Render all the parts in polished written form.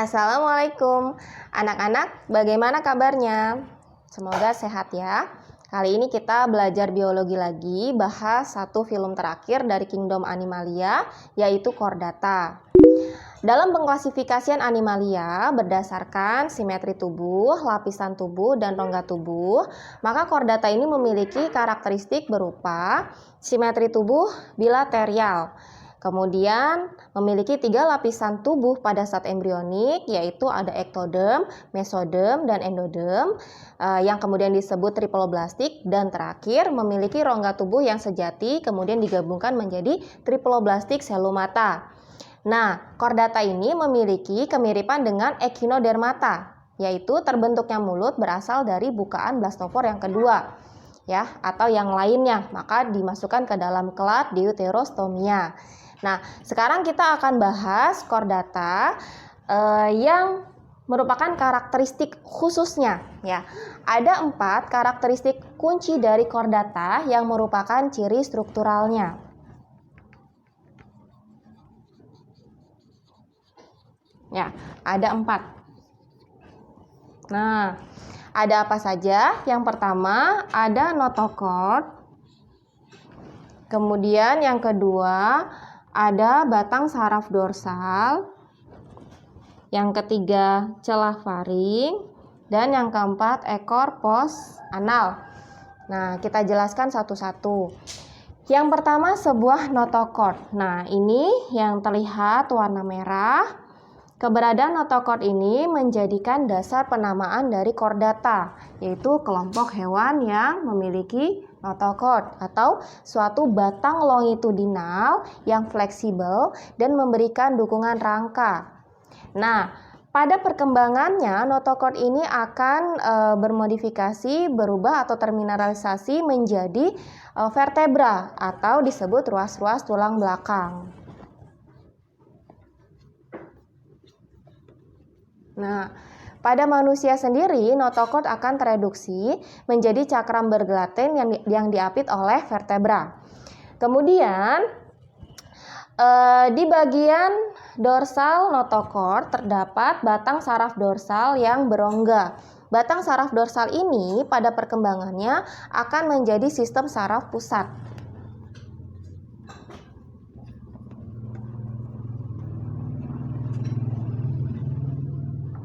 Assalamualaikum anak-anak, bagaimana kabarnya? Semoga sehat ya. Kali ini kita belajar biologi lagi, bahas satu film terakhir dari Kingdom Animalia, yaitu Chordata. Dalam pengklasifikasian animalia berdasarkan simetri tubuh, lapisan tubuh, dan rongga tubuh, maka chordata ini memiliki karakteristik berupa simetri tubuh bilateral. Kemudian memiliki 3 lapisan tubuh pada saat embrionik, yaitu ada ektoderm, mesoderm, dan endoderm, yang kemudian disebut triploblastik, dan terakhir memiliki rongga tubuh yang sejati kemudian digabungkan menjadi triploblastik selomata. Nah, chordata ini memiliki kemiripan dengan echinodermata, yaitu terbentuknya mulut berasal dari bukaan blastofor yang kedua, ya, atau yang lainnya, maka dimasukkan ke dalam kelat deuterostomia. Nah, sekarang kita akan bahas chordata yang merupakan karakteristik khususnya, ya. Ada 4 karakteristik kunci dari chordata yang merupakan ciri strukturalnya. Ya, ada 4. Nah, ada apa saja? Yang pertama ada notochord. Kemudian yang kedua ada batang saraf dorsal. Yang ketiga celah faring. Dan yang keempat ekor pos anal. Nah, kita jelaskan satu-satu. Yang pertama sebuah notochord. Nah, ini yang terlihat warna merah. Keberadaan notochord ini menjadikan dasar penamaan dari chordata, yaitu kelompok hewan yang memiliki notochord atau suatu batang longitudinal yang fleksibel dan memberikan dukungan rangka. Nah, pada perkembangannya notochord ini akan bermodifikasi, berubah atau termineralisasi menjadi vertebra atau disebut ruas-ruas tulang belakang. Nah, pada manusia sendiri, notochord akan tereduksi menjadi cakram bergelatin yang diapit oleh vertebra. Kemudian, di bagian dorsal notochord terdapat batang saraf dorsal yang berongga. Batang saraf dorsal ini pada perkembangannya akan menjadi sistem saraf pusat.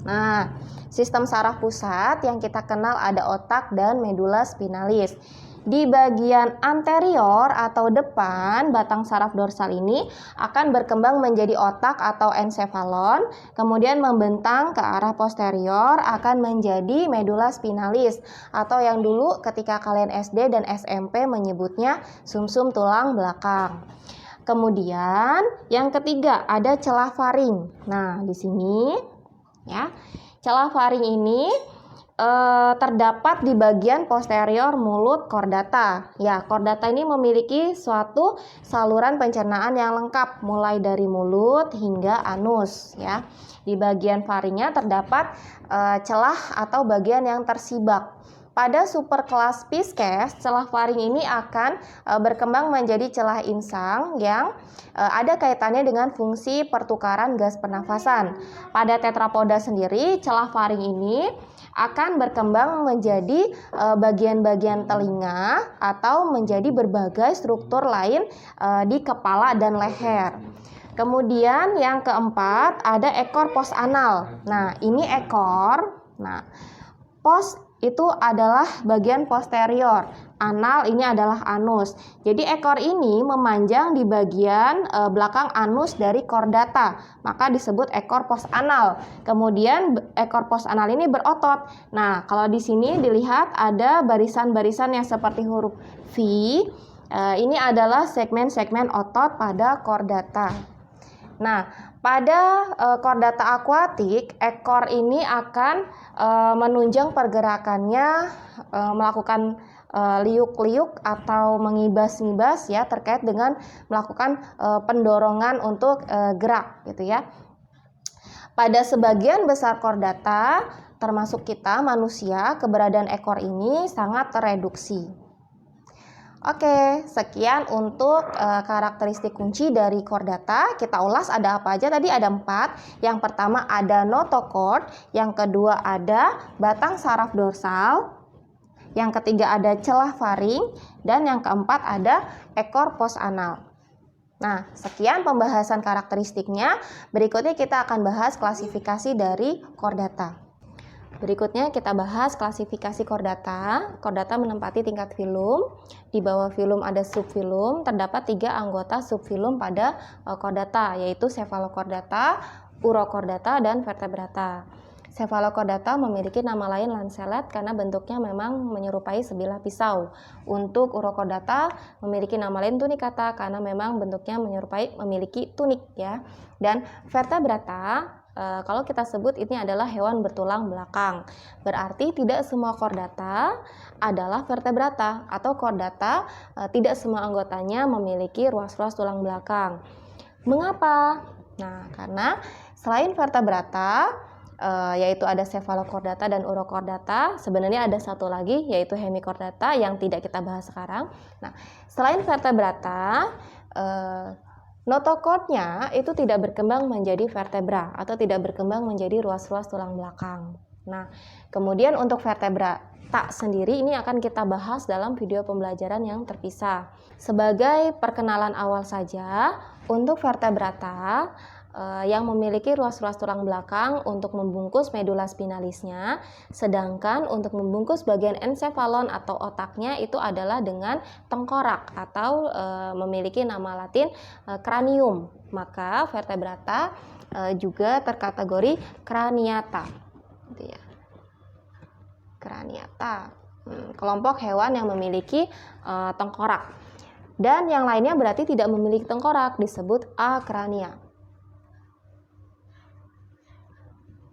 Nah, sistem saraf pusat yang kita kenal ada otak dan medula spinalis. Di bagian anterior atau depan batang saraf dorsal ini akan berkembang menjadi otak atau ensefalon, kemudian membentang ke arah posterior akan menjadi medula spinalis atau yang dulu ketika kalian SD dan SMP menyebutnya sumsum tulang belakang. Kemudian yang ketiga ada celah faring. Nah, di sini ya, celah faring ini terdapat di bagian posterior mulut chordata. Ya, chordata ini memiliki suatu saluran pencernaan yang lengkap mulai dari mulut hingga anus. Ya, di bagian faringnya terdapat celah atau bagian yang tersibak. Pada superkelas Pisces, celah faring ini akan berkembang menjadi celah insang yang ada kaitannya dengan fungsi pertukaran gas pernafasan. Pada tetrapoda sendiri, celah faring ini akan berkembang menjadi bagian-bagian telinga atau menjadi berbagai struktur lain di kepala dan leher. Kemudian yang keempat ada ekor pos anal. Nah, ini ekor. Nah, pos itu adalah bagian posterior, anal ini adalah anus. Jadi ekor ini memanjang di bagian belakang anus dari chordata, maka disebut ekor pos anal. Kemudian ekor pos anal ini berotot. Nah, kalau di sini dilihat ada barisan-barisan yang seperti huruf V. Ini adalah segmen-segmen otot pada chordata. Nah, pada chordata akuatik, ekor ini akan menunjang pergerakannya, melakukan liuk-liuk atau mengibas-ngibas ya, terkait dengan melakukan pendorongan untuk gerak gitu ya. Pada sebagian besar chordata, termasuk kita manusia, keberadaan ekor ini sangat tereduksi. Oke, sekian untuk karakteristik kunci dari chordata. Kita ulas ada apa aja tadi, ada 4. Yang pertama ada notochord, yang kedua ada batang saraf dorsal, yang ketiga ada celah faring, dan yang keempat ada ekor pos anal. Nah, sekian pembahasan karakteristiknya. Berikutnya kita akan bahas klasifikasi dari chordata. Berikutnya kita bahas klasifikasi chordata. Chordata menempati tingkat filum. Di bawah filum ada subfilum. Terdapat 3 anggota subfilum pada chordata, yaitu cephalochordata, urochordata, dan vertebrata. Cephalochordata memiliki nama lain lancelet karena bentuknya memang menyerupai sebilah pisau. Untuk urochordata memiliki nama lain tunicata karena memang bentuknya menyerupai memiliki tunik ya. Dan vertebrata kalau kita sebut ini adalah hewan bertulang belakang. Berarti tidak semua chordata adalah vertebrata, atau chordata tidak semua anggotanya memiliki ruas-ruas tulang belakang. Mengapa? Nah, karena selain vertebrata yaitu ada cephalochordata dan urochordata, sebenarnya ada satu lagi yaitu hemichordata yang tidak kita bahas sekarang. Nah, selain vertebrata, notochordnya itu tidak berkembang menjadi vertebra atau tidak berkembang menjadi ruas-ruas tulang belakang. Nah, kemudian untuk vertebrata sendiri ini akan kita bahas dalam video pembelajaran yang terpisah. Sebagai perkenalan awal saja, untuk vertebrata yang memiliki ruas-ruas tulang belakang untuk membungkus medula spinalisnya, sedangkan untuk membungkus bagian encephalon atau otaknya itu adalah dengan tengkorak atau memiliki nama latin cranium. Maka vertebrata juga terkategori craniata. Gitu ya. Craniata, kelompok hewan yang memiliki tengkorak. Dan yang lainnya berarti tidak memiliki tengkorak, disebut acrania.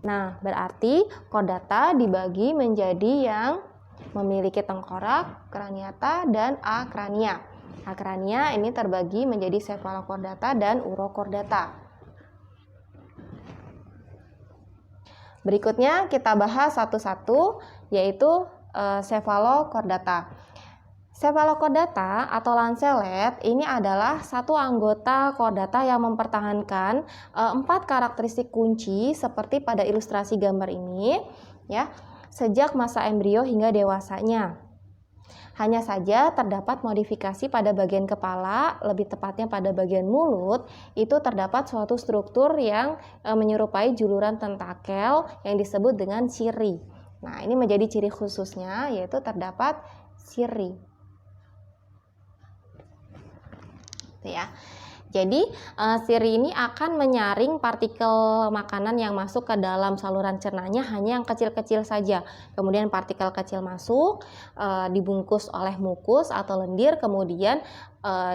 Nah, berarti chordata dibagi menjadi yang memiliki tengkorak, craniata, dan acrania. Acrania ini terbagi menjadi cephalochordata dan urochordata. Berikutnya kita bahas satu-satu, yaitu cephalochordata. Cephalochordata atau lancelet ini adalah satu anggota chordata yang mempertahankan 4 karakteristik kunci seperti pada ilustrasi gambar ini ya, sejak masa embrio hingga dewasanya. Hanya saja terdapat modifikasi pada bagian kepala, lebih tepatnya pada bagian mulut, itu terdapat suatu struktur yang menyerupai juluran tentakel yang disebut dengan siri. Nah, ini menjadi ciri khususnya, yaitu terdapat siri. Ya. Jadi siri ini akan menyaring partikel makanan yang masuk ke dalam saluran cernanya hanya yang kecil-kecil saja. Kemudian partikel kecil masuk, dibungkus oleh mukus atau lendir, kemudian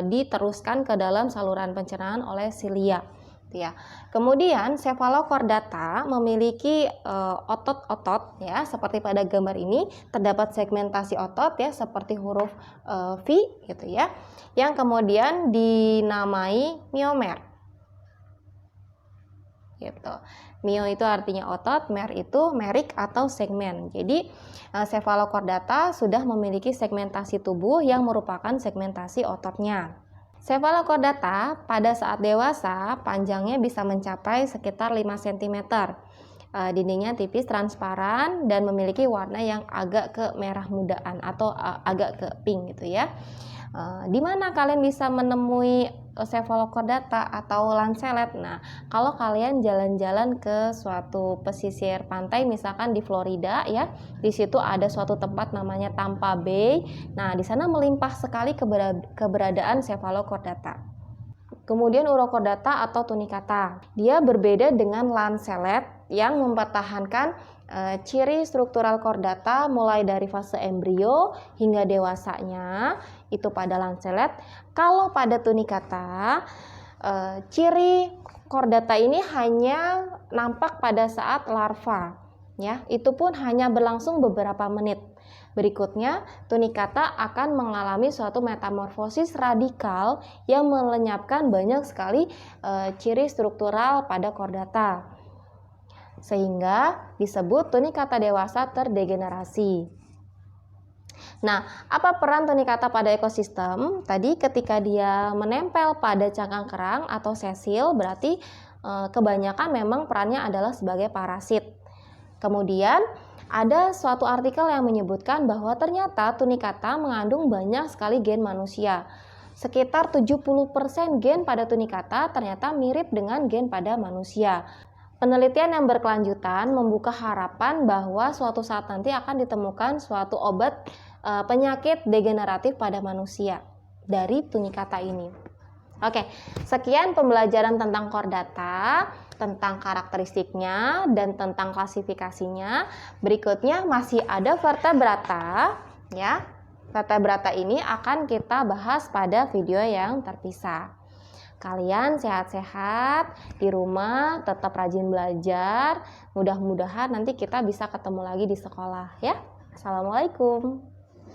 diteruskan ke dalam saluran pencernaan oleh silia. Ya. Kemudian cephalochordata memiliki otot-otot ya, seperti pada gambar ini terdapat segmentasi otot ya seperti huruf V gitu ya, yang kemudian dinamai myomer. Gitu. Myo itu artinya otot, mer itu merik atau segmen. Jadi cephalochordata sudah memiliki segmentasi tubuh yang merupakan segmentasi ototnya. Cephalochordata pada saat dewasa panjangnya bisa mencapai sekitar 5 cm. Dindingnya tipis transparan dan memiliki warna yang agak ke merah mudaan atau agak ke pink gitu ya. Di mana kalian bisa menemui cephalochordata atau lancelet? Nah, kalau kalian jalan-jalan ke suatu pesisir pantai, misalkan di Florida ya, di situ ada suatu tempat namanya Tampa Bay. Nah, di sana melimpah sekali keberadaan cephalochordata. Kemudian urochordata atau tunicata, dia berbeda dengan lancelet yang mempertahankan ciri struktural chordata mulai dari fase embrio hingga dewasanya itu pada lancelet. Kalau pada tunicata, ciri chordata ini hanya nampak pada saat larva, ya, itu pun hanya berlangsung beberapa menit. Berikutnya, tunicata akan mengalami suatu metamorfosis radikal yang melenyapkan banyak sekali ciri struktural pada chordata, sehingga disebut tunicata dewasa terdegenerasi. Nah, apa peran tunikata pada ekosistem? Tadi ketika dia menempel pada cangkang kerang atau sesil, berarti kebanyakan memang perannya adalah sebagai parasit. Kemudian ada suatu artikel yang menyebutkan bahwa ternyata tunikata mengandung banyak sekali gen manusia. Sekitar 70% gen pada tunikata ternyata mirip dengan gen pada manusia. Penelitian yang berkelanjutan membuka harapan bahwa suatu saat nanti akan ditemukan suatu obat penyakit degeneratif pada manusia dari tunikata ini. Oke, sekian pembelajaran tentang chordata, tentang karakteristiknya, dan tentang klasifikasinya. Berikutnya masih ada vertebrata, ya. Vertebrata ini akan kita bahas pada video yang terpisah. Kalian sehat-sehat di rumah, tetap rajin belajar. Mudah-mudahan nanti kita bisa ketemu lagi di sekolah, ya. Assalamualaikum.